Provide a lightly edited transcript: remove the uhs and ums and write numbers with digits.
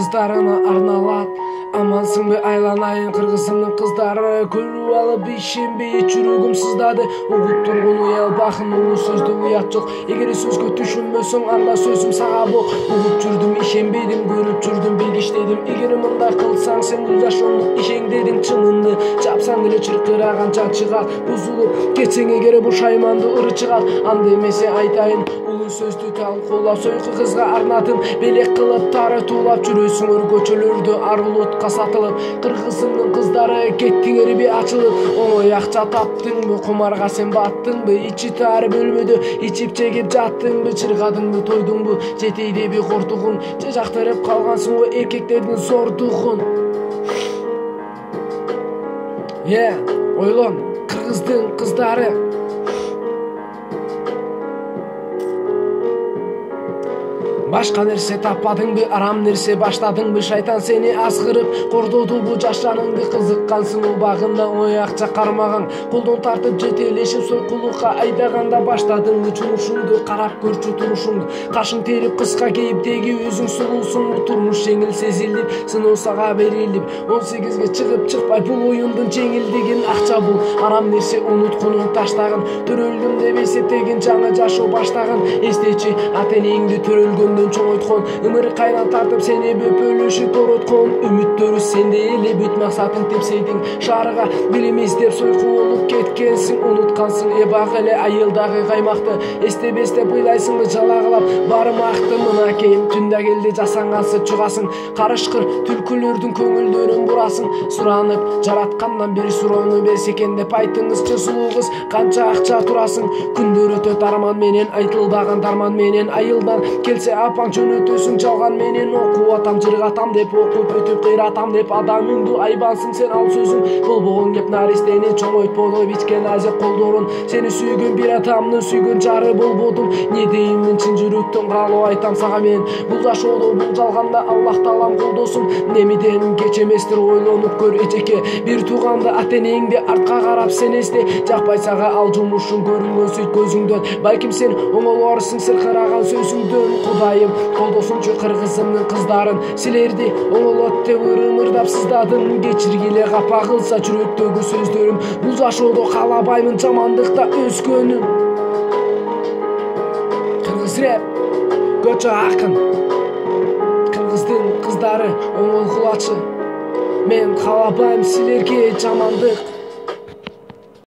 кыздарына арналат. Амансыңбы айланайын кыргызымдын кыздары, көрүп алып ишенбей жүрөгүм сыздады. Угуп тургун уял бакын улуу сөздө уят жок. Эгер сөзгө түшүнбөсөң анда сөзүм сага бок. Угуп жүрдүм ишенбедим, көрүп жүрдүм билгиштедим. Эгер мындай кылсаң сен бул жашоону ишеңдедиң, чыныңды жапсаң эле чыркыраган жан чыгат. Бузулуп кетсең эгер бул шайманды ыры чыгат. Анда эмесе айтайын улуу сөздү талкуулап, сойку кызга арнадым. Белек кылып таратуулап жүрөсүң көчөлөрдө арулутка сатылып. Кыргызымдын кыздары кеттиңерби ачылып. Оңой акча таптыңбы, кумарга сен баттыңбы? Ичи тары бөлмөдө ичип жегип жаттыңбы? Чыргадыңбы, тойдуңбу? Жетейдеби кортугун? Же жактырып калгансың го эркектердин зордугун? Ойлон, кыргыздын кыздары башка нерсе таппадыңбы, арам нерсе баштадыңбы? Шайтан сени азгырып кордодубу жашаныңды? Кызыккансың убагында ой акча кармаган, колдон тартып жетелешип сойкулукка айдаганда баштадыңбы жумушуңду? Карап көрчү турушуңду, кашың терип кыска кейип теги өзүң сулуусуңбу? Турмуш жеңил сезилип, сыноо сага берилип, 18ге чыгып чыкпай бул оюндун жеңилдигин. Акча бул арам нерсе, унуткунун таштагын, төрөлдүм деп эсептегин, жаңы жашоо баштаган. Эстечи ата энеңди төрөлгөн чоңойткон, ымыры кайдан тартып сени бөпөлүшү тороткон. Үмүттөрү сенде эле, бүт максатың тепсейдиң шаарга, билим издеп сойку болуп кеткенсиң. Унуткансың эбак эле айылдагы каймакты, эстебесте ыйлайсыңбы жалагылап бармакты? Мынакейин түндө келди жасангансы чугасың, карышкыр түлкүлөрдүн көңүлдөрүн бурасың. Суранып жараткандан бир суроону берсе экен деп айтыңызчы сулуу кыз, канча акча турасың? Күндөр өтөт арман менен, айтылбаган дарман менен. Айылдан келсе апаң жөнөтөсүң жалган менен. Окуп атам, жыргатам деп, окуп өтүп кыйратам деп. Адамыңды айбансың сен, ал сөзүң болбогон кеп наристени чоңойтподо бичкен азек колдорун. Сени сүйгөн бир атамдын сүйгөн жары болбодум. Не дейм мен чын жүрөктөн каалоо айтам сага мен. Бул жашоодо бул жалганда Аллах таалам колдосун. Немеден кеч эместир, ойлонуп көр эжеке. Бир тууганды ата энеңди артка карап сен эсте. Жакпай сага ал жумушуң, көрүнгөн сүт көзүңдөн. Балким сен оңолорсуң сыркыраган сөзүңдөн. Кудайым колдосунчу кыргызымдын кыздарын, силерди оңолот деп ырымырдап сыздадым. Кечиргиле капа кылса жүрөктөгү сөздөрүм, бул жашоодо каалабаймын жамандыкта өскөнүм. Кыргыз рэп, көчө акын, кыргыздын кыздары оңолгулачы. Мен каалабайм силерге жамандык.